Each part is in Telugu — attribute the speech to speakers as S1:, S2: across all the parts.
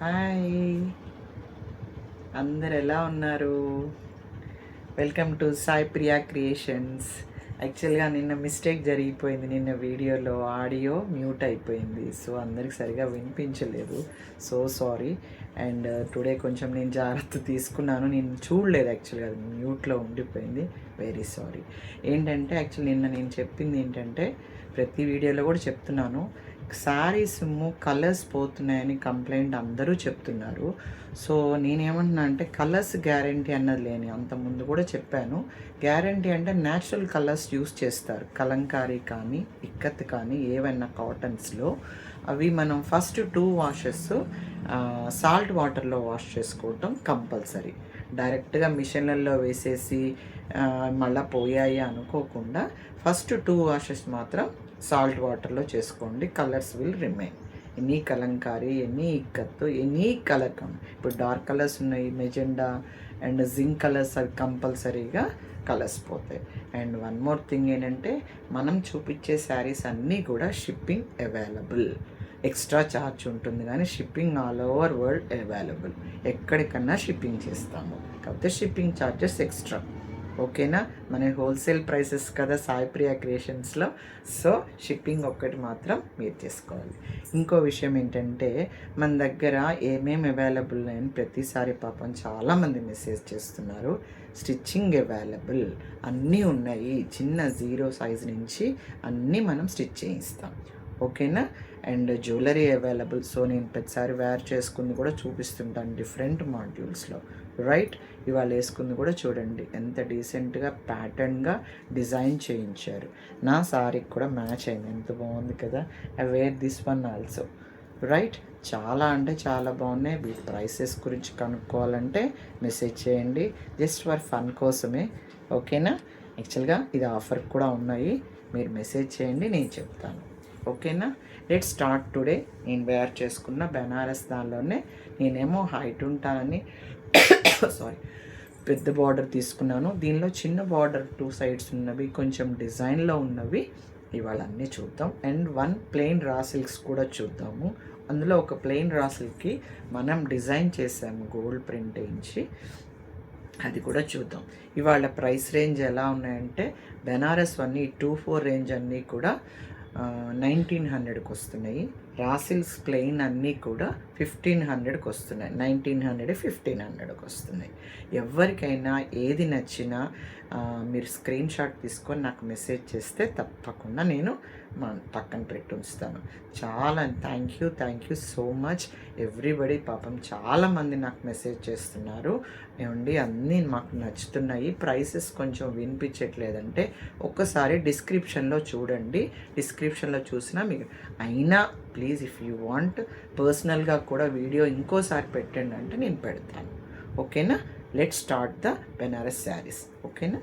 S1: హాయ్, అందరు ఎలా ఉన్నారు? Welcome to Sai Priya creations. యాక్చువల్గా నిన్న మిస్టేక్ జరిగిపోయింది. నిన్న వీడియోలో ఆడియో మ్యూట్ అయిపోయింది, సో అందరికి సరిగా వినిపించలేదు. So sorry. అండ్ టుడే కొంచెం నేను జాగ్రత్త తీసుకున్నాను. నేను చూడలేదు, యాక్చువల్గా అది మ్యూట్లో ఉండిపోయింది. Very sorry. ఏంటంటే యాక్చువల్లీ నిన్న నేను చెప్పింది ఏంటంటే, ప్రతి వీడియోలో కూడా చెప్తున్నాను, శారీస్ కలర్స్ పోతున్నాయని కంప్లైంట్ అందరూ చెప్తున్నారు. సో నేనేమంటున్నా అంటే, కలర్స్ గ్యారంటీ అన్నది లేని, అంతకుముందు కూడా చెప్పాను. గ్యారంటీ అంటే న్యాచురల్ కలర్స్ యూస్ చేస్తారు. కలంకారీ కానీ ఇక్కత్ కానీ ఏవైనా కాటన్స్లో అవి మనం ఫస్ట్ 2 వాషెస్ సాల్ట్ వాటర్లో వాష్ చేసుకోవటం కంపల్సరీ. డైరెక్ట్గా మిషన్లలో వేసేసి మళ్ళీ పోయాయి అనుకోకుండా ఫస్ట్ 2 వాషెస్ మాత్రం సాల్ట్ వాటర్లో చేసుకోండి. Colours will remain. Any Kalamkari, any ikat, any colour ఇప్పుడు డార్క్ కలర్స్ ఉన్నాయి, మెజెండా అండ్ జింక్ కలర్స్, అవి కంపల్సరీగా కలర్స్ పోతాయి. అండ్ వన్ మోర్ థింగ్ ఏంటంటే, మనం చూపించే శారీస్ అన్నీ కూడా షిప్పింగ్ అవైలబుల్. ఎక్స్ట్రా ఛార్జ్ ఉంటుంది కానీ shipping all over world available. ఎక్కడికన్నా షిప్పింగ్ చేస్తాము, కాకపోతే షిప్పింగ్ ఛార్జెస్ ఎక్స్ట్రా. ఓకేనా? మన హోల్సేల్ ప్రైసెస్ కదా సాయి ప్రియా క్రియేషన్స్లో. సో షిప్పింగ్ ఒక్కటి మాత్రం మీరు చేసుకోవాలి. ఇంకో విషయం ఏంటంటే, మన దగ్గర ఏమేమి అవైలబుల్ అని ప్రతిసారి పాపం చాలామంది మెసేజ్ చేస్తున్నారు. స్టిచ్చింగ్ అవైలబుల్ అన్నీ ఉన్నాయి. చిన్న 0 సైజ్ నుంచి అన్నీ మనం స్టిచ్ చేయిస్తాం. ఓకేనా? And jewellery available. సో నేను ప్రతిసారి వేర్ చేసుకుంది కూడా చూపిస్తుంటాను డిఫరెంట్ మాడ్యూల్స్లో. రైట్? ఇవాళ వేసుకుంది కూడా చూడండి ఎంత డీసెంట్గా ప్యాటర్న్గా డిజైన్ చేయించారు. నా సారీకి కూడా మ్యాచ్ అయింది. ఎంత బాగుంది కదా. I wear this one also. Right? చాలా అంటే చాలా బాగున్నాయి. వీటి ప్రైసెస్ గురించి కనుక్కోవాలంటే మెసేజ్ చేయండి, జస్ట్ ఫర్ ఫన్ కోసమే. ఓకేనా? యాక్చువల్గా ఇది ఆఫర్ కూడా ఉన్నాయి. మీరు మెసేజ్ చేయండి, నేను చెప్తాను. ఓకేనా? Let start today. నేను వేర్ చేసుకున్న బెనారస్ దానిలోనే. నేనేమో హైట్ ఉంటానని సారీ పెద్ద బార్డర్ తీసుకున్నాను. దీనిలో చిన్న బార్డర్ 2 సైడ్స్ ఉన్నవి, కొంచెం డిజైన్లో ఉన్నవి ఇవాళ అన్నీ చూద్దాం. అండ్ 1 ప్లెయిన్ రా సిల్క్స్ కూడా చూద్దాము. అందులో ఒక ప్లెయిన్ రా సిల్క్కి మనం డిజైన్ చేసాము గోల్డ్ ప్రింట్ వేయించి, అది కూడా చూద్దాం. ఇవాళ ప్రైస్ రేంజ్ ఎలా ఉన్నాయంటే, బెనారస్ అన్నీ 2-4 రేంజ్ అన్నీ కూడా 1900కి వస్తున్నాయి. రాసిల్స్ ప్లెయిన్ అన్నీ కూడా 1500కి వస్తున్నాయి. 1900, 1500కి వస్తున్నాయి. ఎవరికైనా ఏది నచ్చినా మీరు స్క్రీన్ షాట్ తీసుకొని నాకు మెసేజ్ చేస్తే తప్పకుండా నేను పక్కన పెట్టి ఉంచుతాను. చాలా thank you so much everybody. పాపం చాలామంది నాకు మెసేజ్ చేస్తున్నారు, ఏమండి అన్నీ మాకు నచ్చుతున్నాయి, ప్రైసెస్ కొంచెం వినిపించట్లేదంటే ఒక్కసారి డిస్క్రిప్షన్లో చూడండి. డిస్క్రిప్షన్లో చూసినా మీకు అయినా ప్లీజ్ ఇఫ్ యూ వాంట్ పర్సనల్గా కూడా వీడియో ఇంకోసారి పెట్టండి అంటే నేను పెడతాను. ఓకేనా? Let start the Banaras saris. ఓకేనా?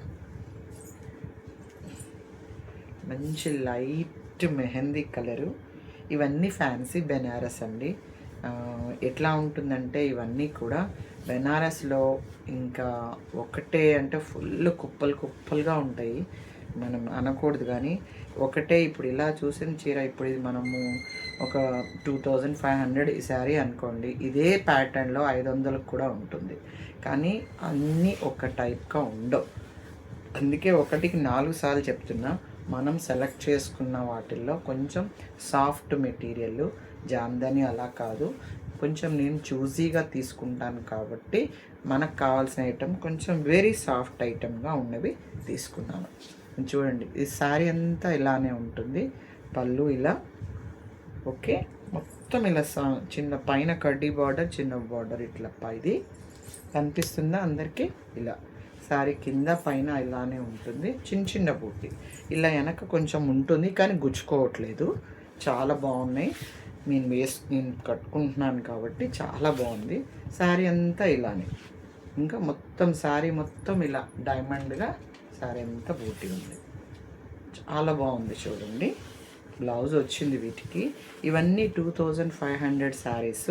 S1: మంచి లైట్ మెహందీ కలరు. ఇవన్నీ ఫ్యాన్సీ బెనారస్ అండి. ఎట్లా ఉంటుందంటే, ఇవన్నీ కూడా బెనారస్లో ఇంకా ఒకటే అంటే ఫుల్ కుప్పలుగా ఉంటాయి. మనం అనకూడదు కానీ ఒకటే. ఇప్పుడు ఇలా చూసిన చీర, ఇప్పుడు ఇది మనము ఒక 2500 ఈ శారీ అనుకోండి, ఇదే ప్యాటర్న్లో 500కు కూడా ఉంటుంది. కానీ అన్నీ ఒక టైప్గా ఉండవు. అందుకే ఒకటికి 4 సార్లు చెప్తున్నా, మనం సెలెక్ట్ చేసుకున్న వాటిల్లో కొంచెం సాఫ్ట్ మెటీరియల్, జామ్దని అలా కాదు, కొంచెం నేను చూజీగా తీసుకుంటాను కాబట్టి మనకు కావాల్సిన ఐటెం కొంచెం వెరీ సాఫ్ట్ ఐటెంగా ఉన్నవి తీసుకున్నాను. చూడండి, ఈ శారీ అంతా ఇలానే ఉంటుంది. పళ్ళు ఇలా, ఓకే, మొత్తం ఇలా చిన్న పైన కడ్డీ బార్డర్, చిన్న బార్డర్ ఇట్లా ఇది కనిపిస్తుందా అందరికీ? ఇలా శారీ కింద పైన ఇలానే ఉంటుంది. చిన్న బూటీ ఇలా వెనక కొంచెం ఉంటుంది కానీ గుచ్చుకోవట్లేదు. చాలా బాగున్నాయి. నేను కట్టుకుంటున్నాను కాబట్టి చాలా బాగుంది. శారీ అంతా ఇలానే, ఇంకా మొత్తం శారీ మొత్తం ఇలా డైమండ్గా శారీ అంతా బూటీ ఉంది. చాలా బాగుంది చూడండి. బ్లౌజ్ వచ్చింది వీటికి. ఇవన్నీ 2500 శారీస్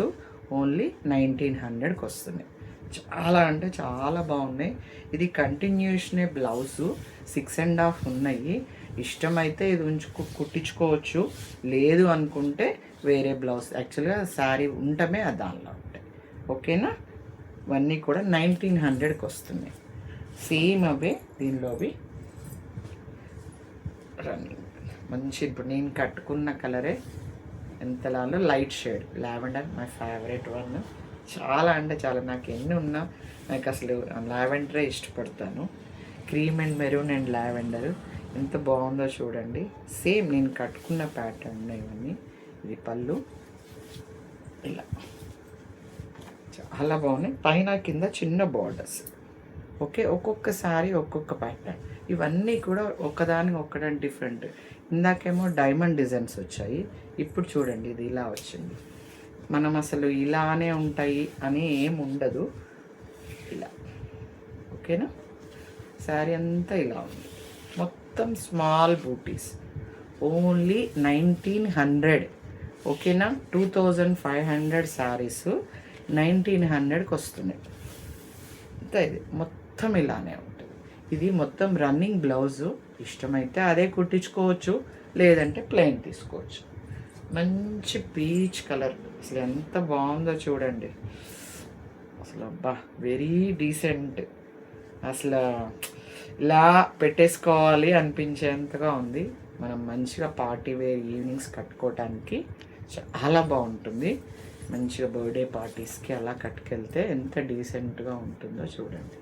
S1: ఓన్లీ 1900కి వస్తున్నాయి. చాలా అంటే చాలా బాగున్నాయి. ఇది కంటిన్యూషనే బ్లౌజు 6.5 ఉన్నాయి. ఇష్టమైతే ఇది కుట్టించుకోవచ్చు, లేదు అనుకుంటే వేరే బ్లౌజ్. యాక్చువల్గా శారీ ఉండటమే దానిలో ఉంటాయి. ఓకేనా. ఇవన్నీ కూడా 1900కి వస్తున్నాయి. సేమ్ అవే దీనిలోవి రన్నింగ్ మంచి. ఇప్పుడు నేను కట్టుకున్న కలరే ఎంతలాలో light shade lavender, my favourite one. చాలా అంటే చాలా, నాకు ఎన్ని ఉన్నా నాకు అసలు లావెండరే ఇష్టపడతాను. Cream and maroon and lavender ఎంత బాగుందో చూడండి. సేమ్ నేను కట్టుకున్న ప్యాటర్న్ ఇవన్నీ. ఇది పళ్ళు ఇలా చాలా బాగున్నాయి. పైన కింద చిన్న బార్డర్స్. ఓకే, ఒక్కొక్కసారి ఒక్కొక్క ప్యాటర్న్. ఇవన్నీ కూడా ఒకదానికి ఒక్కదాని డిఫరెంట్. ఇందాకేమో డైమండ్ డిజైన్స్ వచ్చాయి, ఇప్పుడు చూడండి ఇది ఇలా వచ్చింది. మనం అసలు ఇలానే ఉంటాయి అని ఏం ఉండదు, ఇలా. ఓకేనా. శారీ అంతా ఇలా ఉంది, మొత్తం స్మాల్ బూటీస్. ఓన్లీ 1900. ఓకేనా. 2500 శారీస్ 1900కి వస్తున్నాయి. అంతా ఇది మొత్తం ఇలానే ఉంటుంది. ఇది మొత్తం రన్నింగ్ బ్లౌజు. ఇష్టమైతే అదే కుట్టించుకోవచ్చు, లేదంటే ప్లెయిన్ తీసుకోవచ్చు. మంచి పీచ్ కలర్, అసలు ఎంత బాగుందో చూడండి. అసలు అబ్బా, వెరీ డీసెంట్. అసలు ఇలా పెట్టేసుకోవాలి అనిపించేంతగా ఉంది. మనం మంచిగా పార్టీ వేర్ ఈవినింగ్స్ కట్టుకోవటానికి చాలా బాగుంటుంది. మంచిగా బర్త్డే పార్టీస్కి అలా కట్టుకెళ్తే ఎంత డీసెంట్గా ఉంటుందో చూడండి.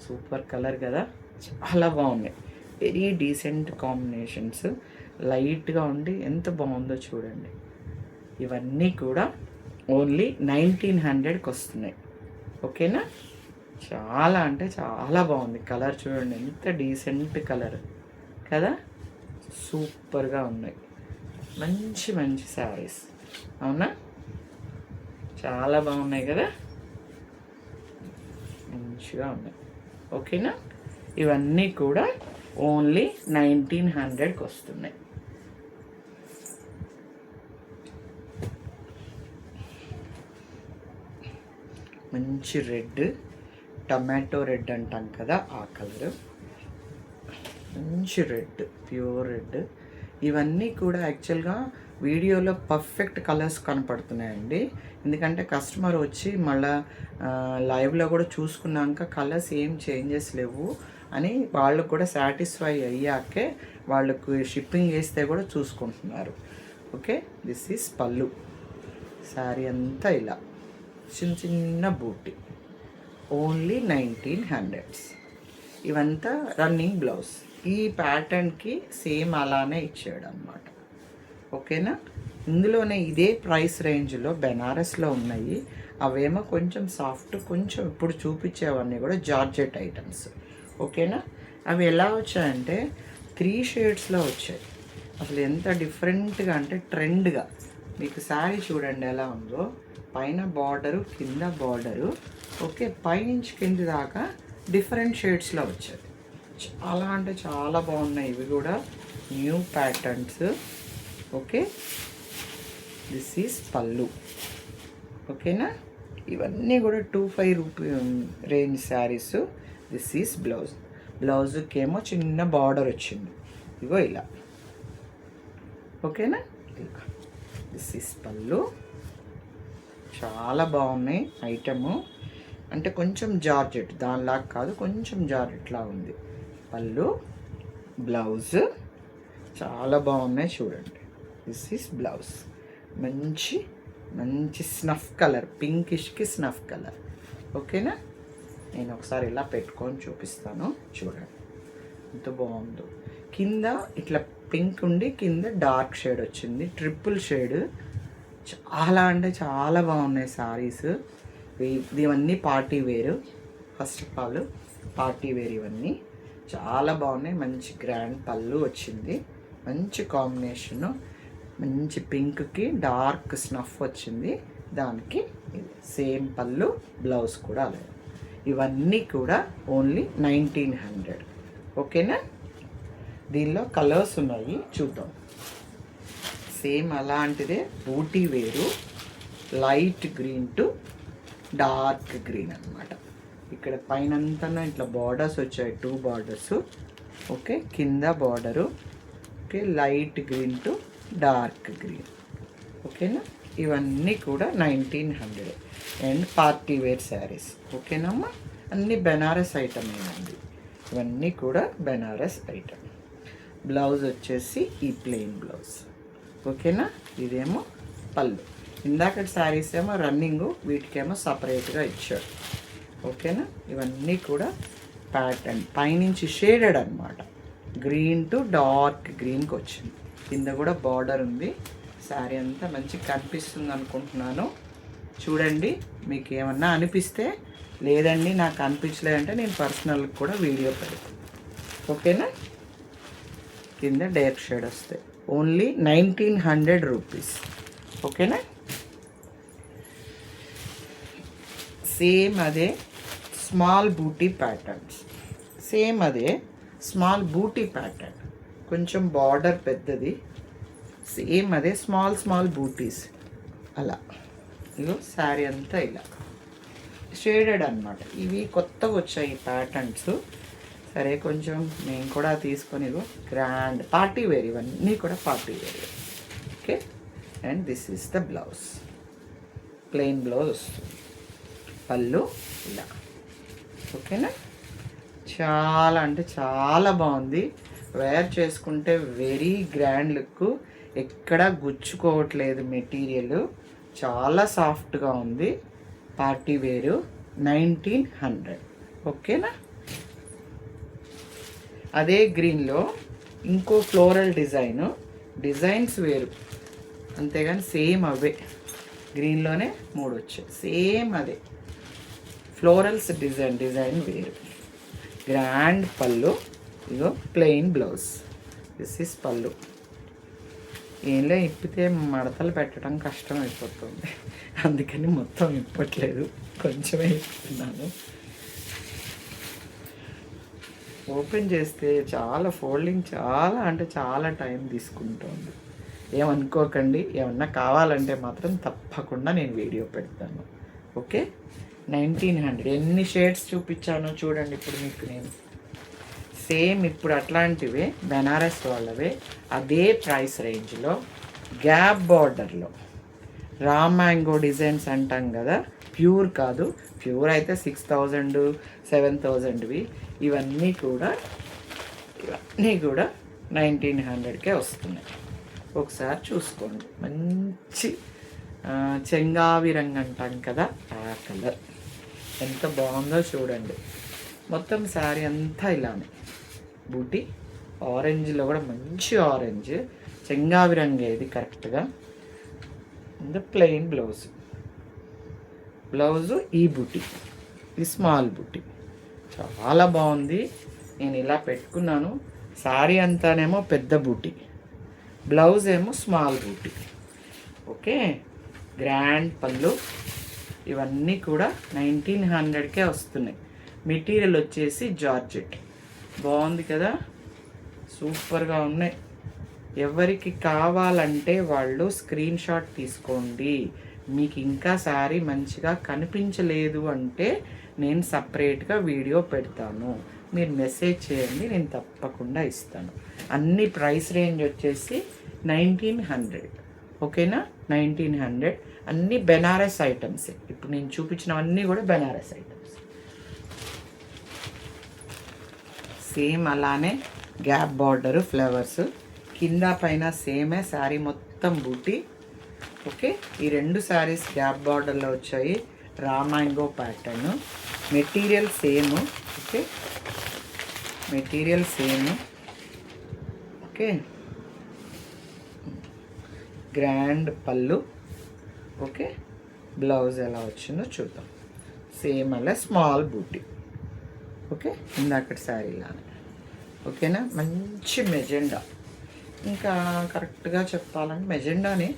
S1: సూపర్ కలర్ కదా, చాలా బాగున్నాయి. వెరీ డీసెంట్ కాంబినేషన్స్, లైట్గా ఉండి ఎంత బాగుందో చూడండి. ఇవన్నీ కూడా ఓన్లీ 1900కి వస్తున్నాయి. ఓకేనా. చాలా అంటే చాలా బాగుంది కలర్. చూడండి ఎంత డీసెంట్ కలర్ కదా, సూపర్గా ఉన్నాయి. మంచి మంచి శారీస్, అవునా. చాలా బాగున్నాయి కదా, మంచిగా ఉన్నాయి. ఓకేనా. ఇవన్నీ కూడా ఓన్లీ 1900కి వస్తున్నాయి. మంచి రెడ్, టమాటో రెడ్ అంటాం కదా ఆ కలరు. మంచి రెడ్, ప్యూర్ రెడ్. ఇవన్నీ కూడా యాక్చువల్గా వీడియోలో పర్ఫెక్ట్ కలర్స్ కనపడుతున్నాయండి. ఎందుకంటే కస్టమర్ వచ్చి మళ్ళీ లైవ్లో కూడా చూసుకున్నాక కలర్స్ ఏం చేంజెస్ లేవు అని వాళ్ళు కూడా సాటిస్ఫై అయ్యాకే వాళ్ళకు షిప్పింగ్ చేస్తే కూడా చూసుకుంటున్నారు. ఓకే. దిస్ ఈజ్ పళ్ళు. శారీ అంతా ఇలా చిన్న చిన్న బూటీ, ఓన్లీ 1900. ఇవంతా రన్నింగ్ బ్లౌజ్. ఈ ప్యాటర్న్కి సేమ్ అలానే ఇచ్చాడు అనమాట. ఓకేనా. ఇందులోనే ఇదే ప్రైస్ రేంజ్లో బెనారస్లో ఉన్నాయి. అవేమో కొంచెం సాఫ్ట్, కొంచెం ఇప్పుడు చూపించేవన్నీ కూడా జార్జెట్ ఐటమ్స్. ఓకేనా. అవి ఎలా వచ్చాయంటే 3 షేడ్స్లో వచ్చాయి. అసలు ఎంత డిఫరెంట్గా అంటే ట్రెండ్గా. మీకు శారీ చూడండి ఎలా ఉందో, పైన బార్డరు, కింద బార్డరు. ఓకే, పైనుంచి కింది దాకా డిఫరెంట్ షేడ్స్లో వచ్చాయి. చాలా అంటే చాలా బాగున్నాయి. ఇవి కూడా new patterns. Okay. This is పళ్ళు. ఓకేనా. ఇవన్నీ కూడా 25 rupee range saris. This is blouse. బ్లౌజ్కేమో చిన్న బార్డర్ వచ్చింది, ఇగో ఇలా. ఓకేనా. దిస్ ఈజ్ పళ్ళు. చాలా బాగున్నాయి ఐటము. అంటే కొంచెం జార్జెట్, దానిలాగా కాదు, కొంచెం జార్జెట్లా ఉంది. పళ్ళు, బ్లౌజ్ చాలా బాగున్నాయి చూడండి. This is blouse. మంచి మంచి స్నఫ్ కలర్, పింకిష్కి స్నఫ్ కలర్. ఓకేనా. నేను ఒకసారి ఇలా పెట్టుకొని చూపిస్తాను చూడండి ఎంత బాగుందో. కింద ఇట్లా పింక్ ఉండి కింద డార్క్ షేడ్ వచ్చింది, ట్రిపుల్ షేడ్. చాలా అంటే చాలా బాగున్నాయి శారీస్. ఇవన్నీ party wear. First of all party wear ఇవన్నీ చాలా బాగున్నాయి. మంచి గ్రాండ్ పళ్ళు వచ్చింది, మంచి కాంబినేషను. మంచి పింక్కి డార్క్ స్నఫ్ వచ్చింది, దానికి సేమ్ పళ్ళు, బ్లౌజ్ కూడా అలాగే. ఇవన్నీ కూడా ఓన్లీ 1900. ఓకేనా. దీనిలో కలర్స్ ఉన్నాయి, చూద్దాం. సేమ్ అలాంటిదే బూటీ వేరు, light green to dark green అనమాట. ఇక్కడ పైనంతా ఇట్లా బార్డర్స్ వచ్చాయి, 2 బార్డర్స్. ఓకే, కింద border. Okay, light green to dark green. ఓకేనా. ఇవన్నీ కూడా 1900 అండ్ పార్టీ వేర్ శారీస్. ఓకేనమ్మా, అన్నీ బెనారస్ ఐటమ్ ఏనండి. ఇవన్నీ కూడా బెనారస్ ఐటమ్. బ్లౌజ్ వచ్చేసి ఈ ప్లెయిన్ బ్లౌజ్. ఓకేనా, ఇదేమో పళ్ళు. ఇందాక శారీస్ ఏమో రన్నింగు, వీటికేమో సపరేట్గా ఇచ్చాడు. ఓకేనా, ఇవన్నీ కూడా ప్యాటర్న్ పైనుంచి షేడెడ్ అనమాట. గ్రీన్ టు డార్క్ గ్రీన్కి వచ్చింది. కింద కూడా బార్డర్ ఉంది. శారీ అంతా మంచిగా కనిపిస్తుంది అనుకుంటున్నాను. చూడండి, మీకు ఏమన్నా అనిపిస్తే, లేదండి నాకు అనిపించలేదంటే నేను పర్సనల్గా కూడా వీడియో పెడతాను. ఓకేనా, కింద డైరెక్ట్ షేడ్ వస్తాయి. Only 1900 rupees. ఓకేనా, సేమ్ అదే స్మాల్ బూటీ ప్యాటర్న్స్. సేమ్ అదే స్మాల్ బూటీ ప్యాటర్న్, కొంచెం బార్డర్ పెద్దది. సేమ్ అదే స్మాల్ బూటీస్ అలా. ఇగో శారీ అంతా ఇలా షేడెడ్ అనమాట. ఇవి కొత్తగా వచ్చాయి ఈ ప్యాటర్న్స్. సరే, కొంచెం నేను కూడా తీసుకొని ఇగో గ్రాండ్ పార్టీ వేర్, ఇవన్నీ కూడా party wear. Okay, and this is the blouse. Plain blouse వస్తుంది. పళ్ళు ఇలా. ఓకేనా, చాలా అంటే చాలా బాగుంది. వేర్ చేసుకుంటే వెరీ గ్రాండ్ లుక్. ఎక్కడా గుచ్చుకోవట్లేదు మెటీరియల్. చాలా సాఫ్ట్గా ఉంది. పార్టీ వేరు 1900. ఓకేనా, అదే గ్రీన్లో ఇంకో ఫ్లోరల్ డిజైన్స్ వేరు, అంతేగాని సేమ్ అవే. గ్రీన్లోనే 3 వచ్చాయి. సేమ్ అదే ఫ్లోరల్స్ డిజైన్ వేరు. గ్రాండ్ పళ్ళు. ఇగో ప్లెయిన్ బ్లౌజ్. దిస్ ఈస్ పళ్ళు. ఏంలే, ఇప్పితే మడతలు పెట్టడం కష్టం అయిపోతుంది, అందుకని మొత్తం ఇప్పట్లేదు, కొంచెమే ఇస్తున్నాను. ఓపెన్ చేస్తే చాలా ఫోల్డింగ్, చాలా అంటే చాలా టైం తీసుకుంటుంది. ఏమనుకోకండి, ఏమన్నా కావాలంటే మాత్రం తప్పకుండా నేను వీడియో పెడతాను. ఓకే, 1900. ఎన్ని షేడ్స్ చూపించానో చూడండి ఇప్పుడు మీకు నేను. సేమ్ ఇప్పుడు అట్లాంటివే బెనారస్ వాళ్ళవే, అదే ప్రైస్ రేంజ్లో గ్యాప్ బార్డర్లో రా మ్యాంగో డిజైన్స్ అంటాం కదా, ప్యూర్ కాదు. ప్యూర్ అయితే 6000 7000వి. ఇవన్నీ కూడా 1900కే వస్తున్నాయి. ఒకసారి చూసుకోండి. మంచి చెంగావి రంగు అంటాం కదా, ఆ కలర్ ఎంత బాగుందో చూడండి. మొత్తం శారీ అంతా ఇలానే బూటీ. ఆరెంజ్లో కూడా మంచి ఆరెంజ్, చెంగావి రంగు ఇది కరెక్ట్గా. ప్లెయిన్ బ్లౌజు ఈ బూటీ, ఈ స్మాల్ బూటీ చాలా బాగుంది. నేను ఇలా పెట్టుకున్నాను. శారీ అంతానేమో పెద్ద బూటీ, బ్లౌజ్ ఏమో స్మాల్ బూటీ. ఓకే, గ్రాండ్ పళ్ళు. ఇవన్నీ కూడా 1900కే వస్తున్నాయి. మెటీరియల్ వచ్చేసి జార్జెట్. బాగుంది కదా, సూపర్గా ఉన్నాయి. ఎవరికి కావాలంటే వాళ్ళు స్క్రీన్ షాట్ తీసుకోండి. మీకు ఇంకా శారీ మంచిగా కనిపించలేదు అంటే నేను సపరేట్గా వీడియో పెడతాను. మీరు మెసేజ్ చేయండి, నేను తప్పకుండా ఇస్తాను. అన్ని ప్రైస్ రేంజ్ వచ్చేసి 1900. ఓకేనా, 1900. అన్నీ బెనారస్ ఐటమ్స్. ఇప్పుడు నేను చూపించినవన్నీ కూడా బెనారస్ ఐటమ్స్. సేమ్ అలానే గ్యాప్ బార్డరు, ఫ్లవర్స్ కింద పైన సేమే. శారీ మొత్తం బూటీ. ఓకే, ఈ 2 శారీస్ గ్యాప్ బార్డర్లో వచ్చాయి. Raw mango pattern. Material same. Okay, material same. Okay, grand పళ్ళు. ఓకే, బ్లౌజ్ ఎలా వచ్చిందో చూద్దాం. సేమ్ అలా స్మాల్ బూటీ. ఓకే, ఇందాక శారీలానే. ఓకేనా, మంచి మెజెండా. ఇంకా కరెక్ట్గా చెప్పాలంటే మెజెండాని,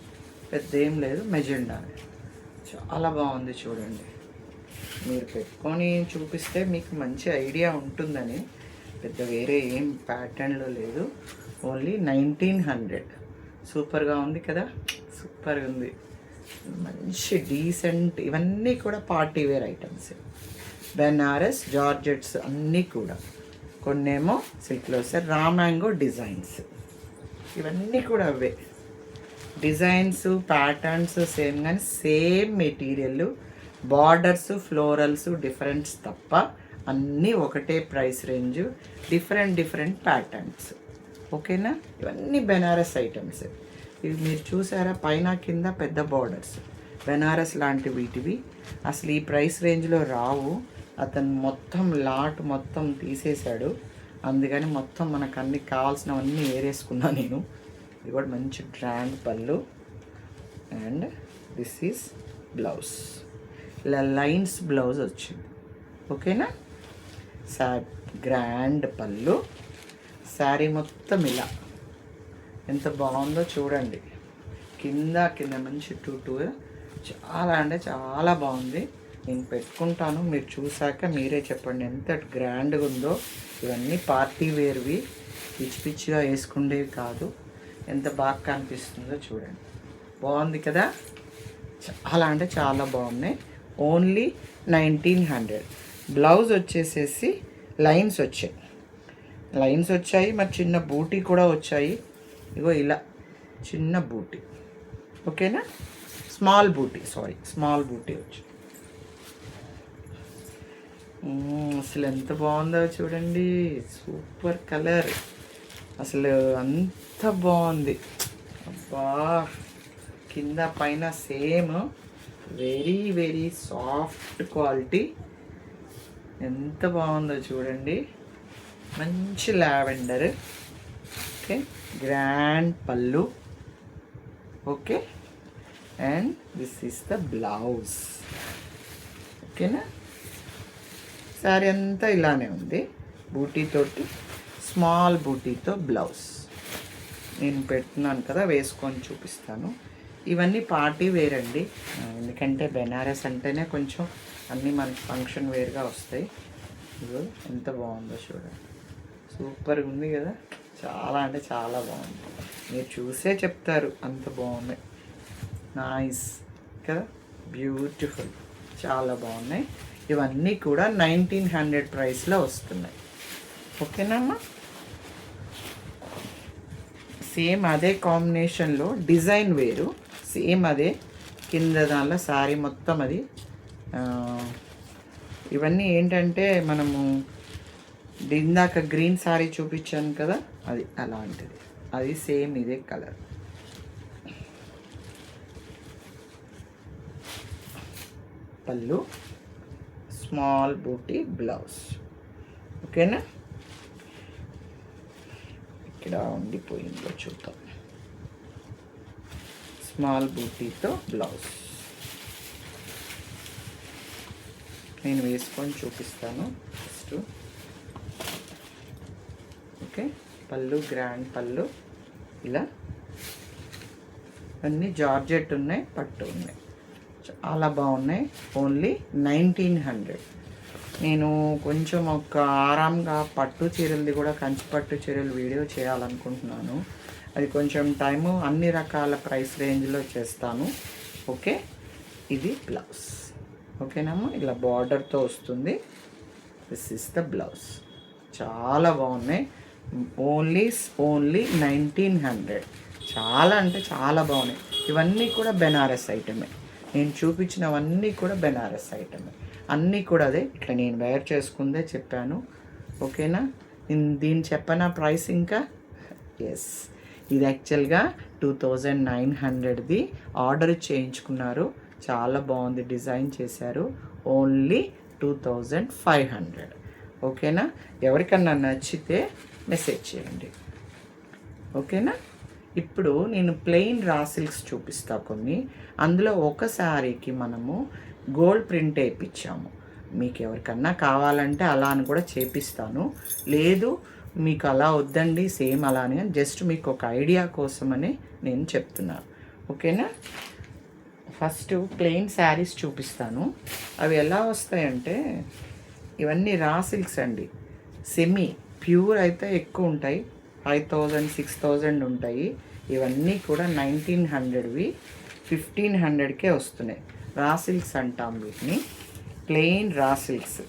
S1: పెద్ద ఏం లేదు, మెజెండాని చాలా బాగుంది. చూడండి, మీరు పెట్టుకొని చూపిస్తే మీకు మంచి ఐడియా ఉంటుందని. పెద్ద వేరే ఏం ప్యాటర్న్లో లేదు. ఓన్లీ 1900. సూపర్గా ఉంది కదా, సూపర్గా ఉంది. మంచి డీసెంట్. ఇవన్నీ కూడా party wear items. Banaras georgettes అన్నీ కూడా. కొన్నేమో సిల్క్లో వస్తాయి. రా మ్యాంగో డిజైన్స్, ఇవన్నీ కూడా అవే. డిజైన్స్ ప్యాటర్న్స్ సేమ్, కానీ same material, borders florals difference తప్ప అన్నీ ఒకటే ప్రైస్ రేంజ్, డిఫరెంట్ ప్యాటర్న్స్. ఓకేనా? ఇవన్నీ బెనారస్ ఐటమ్స్. ఇవి మీరు చూసారా, పైన కింద పెద్ద బార్డర్స్, బెనారస్ లాంటి వీటివి అసలు ఈ ప్రైస్ రేంజ్లో రావు. అతను మొత్తం లాట్ మొత్తం తీసేశాడు, అందుకని మొత్తం మనకు అన్ని కావాల్సినవన్నీ ఏరేసుకున్నా నేను. ఇది కూడా మంచి గ్రాండ్ పళ్ళు, అండ్ దిస్ ఈజ్ బ్లౌజ్. ఇలా లైన్స్ బ్లౌజ్ వచ్చింది. ఓకేనా? గ్రాండ్ పళ్ళు, శారీ మొత్తం ఇలా ఎంత బాగుందో చూడండి. కింద మంచి టూ చాలా అంటే చాలా బాగుంది. నేను పెట్టుకుంటాను, మీరు చూసాక మీరే చెప్పండి ఎంత గ్రాండ్గా ఉందో. ఇవన్నీ పార్టీ వేర్వి, పిచ్చిగా వేసుకుండేవి కాదు. ఎంత బాగా కనిపిస్తుందో చూడండి. బాగుంది కదా? చాలా అంటే చాలా బాగున్నాయి. ఓన్లీ 1900. బ్లౌజ్ వచ్చేసేసి లైన్స్ వచ్చాయి, మరి చిన్న బూటీ కూడా వచ్చాయి. ఇగో ఇలా చిన్న బూటీ. ఓకేనా? స్మాల్ బూటీ వచ్చి అసలు ఎంత బాగుందో చూడండి. సూపర్ కలర్, అసలు అంత బాగుంది. అబ్బా, కింద పైన సేమ్, వెరీ సాఫ్ట్ క్వాలిటీ. ఎంత బాగుందో చూడండి. మంచి లావెండర్. ఓకే, గ్రాండ్ పళ్ళు. Okay, and this is the blouse. ఓకేనా? శారీ అంతా ఇలానే ఉంది, బూటీతోటి, స్మాల్ బూటీతో బ్లౌజ్. నేను పెట్టున్నాను కదా, వేసుకొని చూపిస్తాను. ఇవన్నీ పార్టీ వేర్ అండి, ఎందుకంటే బెనారస్ అంటేనే కొంచెం అన్నీ మనకి ఫంక్షన్ వేర్గా వస్తాయి. ఇదో ఎంత బాగుందో చూడండి, సూపర్గా ఉంది కదా. చాలా అంటే చాలా బాగుంది, మీరు చూసే చెప్తారు అంత బాగున్నాయి. నైస్ కదా, బ్యూటిఫుల్, చాలా బాగున్నాయి. ఇవన్నీ కూడా 1900 ప్రైస్లో వస్తున్నాయి. ఓకేనమ్మా? సేమ్ అదే కాంబినేషన్లో డిజైన్ వేరు, సేమ్ అదే కింద దానిలో శారీ మొత్తం అది. ఇవన్నీ ఏంటంటే మనము ఇందాక గ్రీన్ శారీ చూపించాను కదా, అది అలాంటిది, అది సేమ్ ఇదే కలర్. పళ్ళు, స్మాల్ బూటీ బ్లౌజ్. ఓకేనా? ఇక్కడ ఉండిపోయిందో చూద్దాం. స్మాల్ బూటీతో బ్లౌజ్ నేను వేసుకొని చూపిస్తాను ఫస్ట్. ఓకే, పళ్ళు గ్రాండ్ పళ్ళు, ఇలా అన్నీ జార్జెట్ ఉన్నాయి, పట్టు ఉన్నాయి, చాలా బాగున్నాయి. ఓన్లీ 1900. నేను కొంచెం ఒక ఆరాంగా పట్టు చీరలది కూడా, కంచి పట్టు చీరలు వీడియో చేయాలనుకుంటున్నాను. అది కొంచెం టైము, అన్ని రకాల ప్రైస్ రేంజ్లో చేస్తాను. ఓకే, ఇది బ్లౌజ్. ఓకేనమ్మా? ఇలా బార్డర్తో వస్తుంది. This is the blouse. చాలా బాగున్నాయి. ఓన్లీ 1900. చాలా అంటే చాలా బాగున్నాయి. ఇవన్నీ కూడా బెనారస్ ఐటమే, నేను చూపించినవన్నీ కూడా బెనారస్ ఐటమే, అన్నీ కూడా అదే. ఇట్లా నేను వేర్ చేసుకుందే చెప్పాను. ఓకేనా? దీని చెప్పనా ప్రైస్ ఇంకా? ఎస్, ఇది యాక్చువల్గా 2900ది. ఆర్డర్ చేయించుకున్నారు, చాలా బాగుంది, డిజైన్ చేశారు. ఓన్లీ 2500. ఓకేనా? ఎవరికన్నా నచ్చితే మెసేజ్ చేయండి. ఓకేనా? ఇప్పుడు నేను ప్లెయిన్ రా సిల్క్స్ చూపిస్తా కొన్ని. అందులో ఒక శారీకి మనము గోల్డ్ ప్రింట్ వేయించాము. మీకు ఎవరికన్నా కావాలంటే అలా అని కూడా చేపిస్తాను, లేదు మీకు అలా వద్దండి సేమ్ అలానే, జస్ట్ మీకు ఒక ఐడియా కోసమని నేను చెప్తున్నాను. ఓకేనా? ఫస్ట్ ప్లెయిన్ శారీస్ చూపిస్తాను. అవి ఎలా వస్తాయంటే, ఇవన్నీ రా సిల్క్స్ అండి, సెమీ ప్యూర్ అయితే ఎక్కువ ఉంటాయి, 5000 6000 ఉంటాయి. ఇవన్నీ కూడా 1900వి 1500కే వస్తున్నాయి. రా సిల్క్స్ అంటాం వీటిని, ప్లెయిన్ రా సిల్క్స్.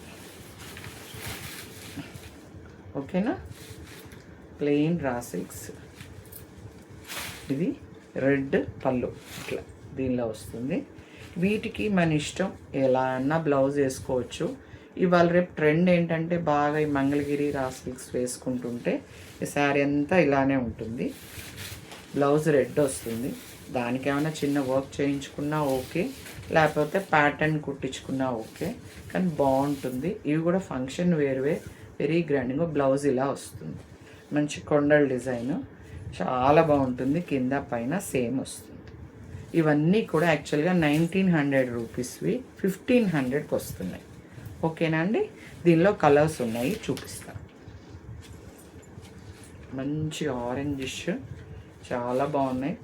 S1: ఓకేనా? ప్లెయిన్ రా సిల్క్స్. ఇది రెడ్ పళ్ళు ఇట్లా దీనిలో వస్తుంది. వీటికి మన ఇష్టం ఎలా అన్నా బ్లౌజ్ వేసుకోవచ్చు. ఇవాళ రేపు ట్రెండ్ ఏంటంటే బాగా ఈ మంగళగిరి రా సిల్క్స్ వేసుకుంటుంటే ఈ శారీ అంతా ఇలానే ఉంటుంది. బ్లౌజ్ రెడ్ వస్తుంది. దానికి ఏమైనా చిన్న వర్క్ చేయించుకున్నా ఓకే, లేకపోతే ప్యాటర్న్ కుట్టించుకున్నా ఓకే, కానీ బాగుంటుంది. ఇవి కూడా ఫంక్షన్ వేరువే, వెరీ గ్రాండ్గా బ్లౌజ్ ఇలా వస్తుంది. మంచి కొండల డిజైన్ చాలా బాగుంటుంది. కింద పైన సేమ్ వస్తుంది. ఇవన్నీ కూడా యాక్చువల్గా 1900 రూపీస్వి 1500కి వస్తున్నాయి. ఓకేనా అండి. దీనిలో కలర్స్ ఉన్నాయి, చూపిస్తాను. మంచి ఆరెంజిష్ చాలా బాగున్నాయి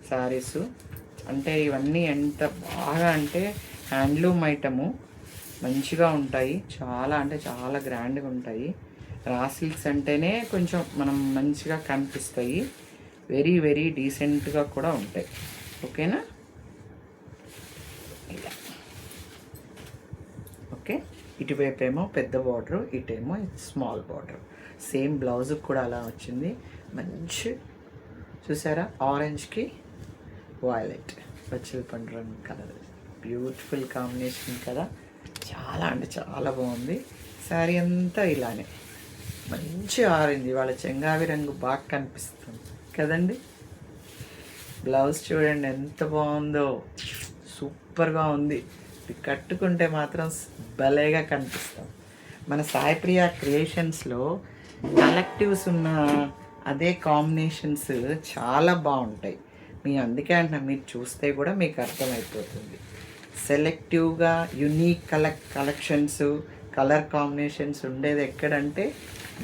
S1: శారీస్. అంటే ఇవన్నీ ఎంత బాగా అంటే హ్యాండ్లూమ్ ఐటము, మంచిగా ఉంటాయి. చాలా అంటే చాలా గ్రాండ్గా ఉంటాయి. రా సిల్క్స్ అంటేనే కొంచెం మనం మంచిగా కనిపిస్తాయి. వెరీ వెరీ డీసెంట్గా కూడా ఉంటాయి. ఓకేనా. ఇలా ఓకే. ఇటువైపు ఏమో పెద్ద బార్డర్, ఇటేమో స్మాల్ బార్డర్. సేమ్ బ్లౌజ్ కూడా అలా వచ్చింది. మంచి చూసారా, ఆరెంజ్కి వైలెట్ పచ్చిల పండు రంగు కలర్, బ్యూటిఫుల్ కాంబినేషన్ కదా. చాలా అంటే చాలా బాగుంది. శారీ అంతా ఇలానే మంచి ఆరెంజ్, వాళ్ళ చెంగావి రంగు బాగా కనిపిస్తుంది కదండి. బ్లౌజ్ చూడండి ఎంత బాగుందో, సూపర్గా ఉంది. ఇది కట్టుకుంటే మాత్రం భలేగా కనిపిస్తాం. మన సాయి ప్రియ క్రియేషన్స్లో కలెక్టివ్స్ ఉన్న అదే కాంబినేషన్స్ చాలా బాగుంటాయి. మీ అందుకే అంటున్నా, మీరు చూస్తే కూడా మీకు అర్థమైపోతుంది. సెలెక్టివ్గా యునీక్ కలెక్షన్స్, కలర్ కాంబినేషన్స్ ఉండేది ఎక్కడంటే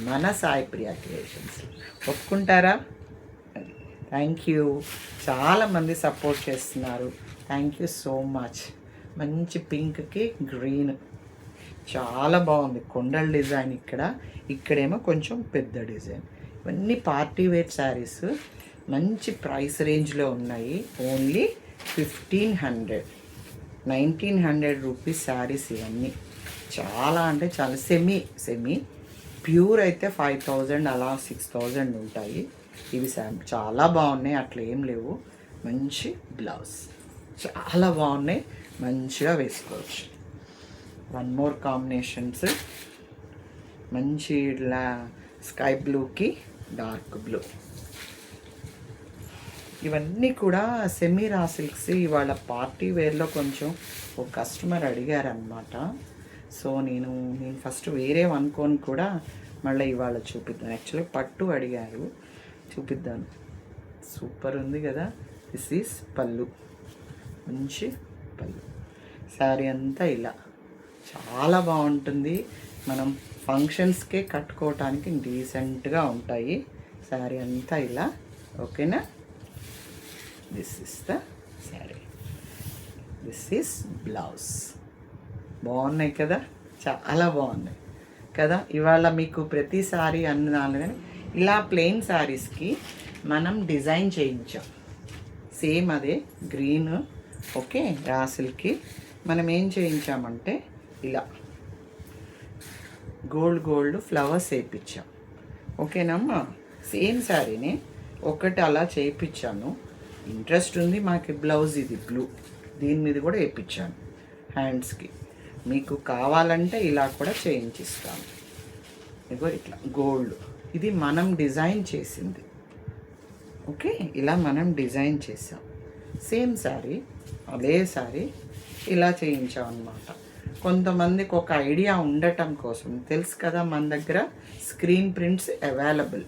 S1: మన సాయి ప్రియ క్రియేషన్స్. ఒప్పుకుంటారా? Thank you. చాలామంది సపోర్ట్ చేస్తున్నారు. Thank you so much. మంచి పింక్కి గ్రీన్ చాలా బాగుంది. కొండల డిజైన్ ఇక్కడేమో కొంచెం పెద్ద డిజైన్. ఇవన్నీ పార్టీ వేర్ శారీస్ మంచి ప్రైస్ రేంజ్లో ఉన్నాయి. ఓన్లీ 1500, 1900 రూపీస్ శారీస్ ఇవన్నీ. చాలా అంటే చాలా సెమీ ప్యూర్ అయితే 5000 అలా 6000 ఉంటాయి. ఇవి చాలా బాగున్నాయి, అట్లా ఏం లేవు. మంచి బ్లౌజ్ చాలా బాగున్నాయి, మంచిగా వేసుకోవచ్చు. వన్ మోర్ కాంబినేషన్స్, మంచి స్కై బ్లూకి డార్క్ బ్లూ. ఇవన్నీ కూడా సెమీ రా సిల్క్స్. ఇవాళ పార్టీ వేర్లో కొంచెం ఒక కస్టమర్ అడిగారనమాట. సో నేను ఫస్ట్ వేరే అనుకోని కూడా మళ్ళీ ఇవాళ చూపిద్దాను. యాక్చువల్లీ పట్టు అడిగారు, చూపిద్దాను. సూపర్ ఉంది కదా. దిస్ ఈస్ పళ్ళు, మంచి పళ్ళు. శారీ అంతా ఇలా చాలా బాగుంటుంది. మనం ఫంక్షన్స్కే కట్టుకోవటానికి డీసెంట్గా ఉంటాయి. శారీ అంతా ఇలా. ఓకేనా. This is the sari, this is blouse. బాగున్నాయి కదా, చాలా బాగున్నాయి కదా. ఇవాళ మీకు ప్రతిసారి అన్నాను కానీ ఇలా ప్లెయిన్ శారీస్కి మనం డిజైన్ చేయించాం. సేమ్ అదే గ్రీన్. ఓకే. రా సిల్క్కి మనం ఏం చేయించామంటే ఇలా గోల్డ్ ఫ్లవర్స్ వేయించాం. ఓకేనమ్మా. సేమ్ శారీని ఒకటి అలా చేయించాను. ఇంట్రెస్ట్ ఉంది మాకు. బ్లౌజ్ ఇది బ్లూ, దీని మీద కూడా వేయించాను హ్యాండ్స్కి. మీకు కావాలంటే ఇలా కూడా చేయించిస్తాను. ఇగో ఇట్లా గోల్డ్, ఇది మనం డిజైన్ చేసింది. ఓకే. ఇలా మనం డిజైన్ చేసాం. సేమ్ శారీ, అదే శారీ ఇలా చేయించాం అన్నమాట. కొంతమందికి ఒక ఐడియా ఉండటం కోసం, తెలుసు కదా మన దగ్గర screen prints available.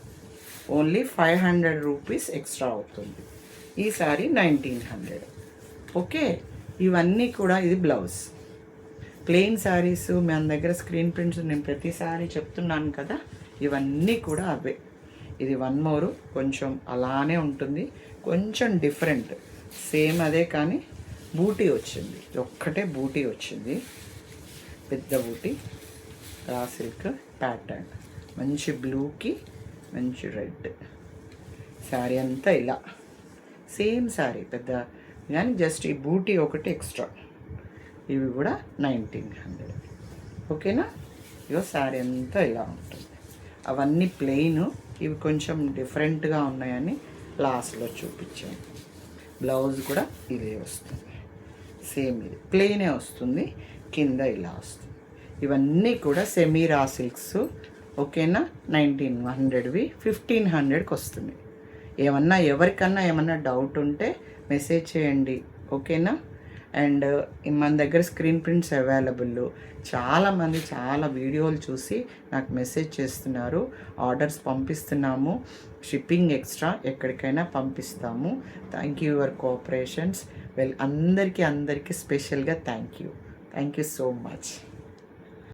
S1: Only 500 rupees extra అవుతుంది. ఈ శారీ 1900. ఓకే. ఇవన్నీ కూడా ఇది బ్లౌజ్. ప్లెయిన్ శారీస్ మన దగ్గర స్క్రీన్ ప్రింట్స్ నేను ప్రతిసారి చెప్తున్నాను కదా, ఇవన్నీ కూడా అవే. ఇది వన్ మోరు కొంచెం అలానే ఉంటుంది, కొంచెం డిఫరెంట్. సేమ్ అదే కానీ బూటీ వచ్చింది, ఒక్కటే బూటీ వచ్చింది, పెద్ద బూటీ. రా సిల్క్ ప్యాటర్న్, మంచి బ్లూకి మంచి రెడ్. శారీ అంతా ఇలా సేమ్ శారీ పెద్ద, కానీ జస్ట్ ఈ బూటీ ఒకటి ఎక్స్ట్రా. ఇవి కూడా 1900. ఓకేనా. ఇగో శారీ అంతా ఇలా ఉంటుంది. అవన్నీ ప్లెయిన్, ఇవి కొంచెం డిఫరెంట్గా ఉన్నాయని లాస్ట్లో చూపించాను. బ్లౌజ్ కూడా ఇదే వస్తుంది, సేమ్ ఇది ప్లెయినే వస్తుంది, కింద ఇలా వస్తుంది. ఇవన్నీ కూడా సెమీ రా సిల్క్స్. ఓకేనా, 1900వి 1500కి వస్తుంది. ఏమన్నా ఎవరికన్నా ఏమన్నా డౌట్ ఉంటే మెసేజ్ చేయండి. ఓకేనా. అండ్ మన దగ్గర స్క్రీన్ ప్రింట్స్ అవైలబుల్. చాలామంది చాలా వీడియోలు చూసి నాకు మెసేజ్ చేస్తున్నారు, ఆర్డర్స్ పంపిస్తున్నాము, షిప్పింగ్ ఎక్స్ట్రా ఎక్కడికైనా పంపిస్తాము. Thank you your cooperations. అందరికీ స్పెషల్గా థ్యాంక్ యూ సో మచ్.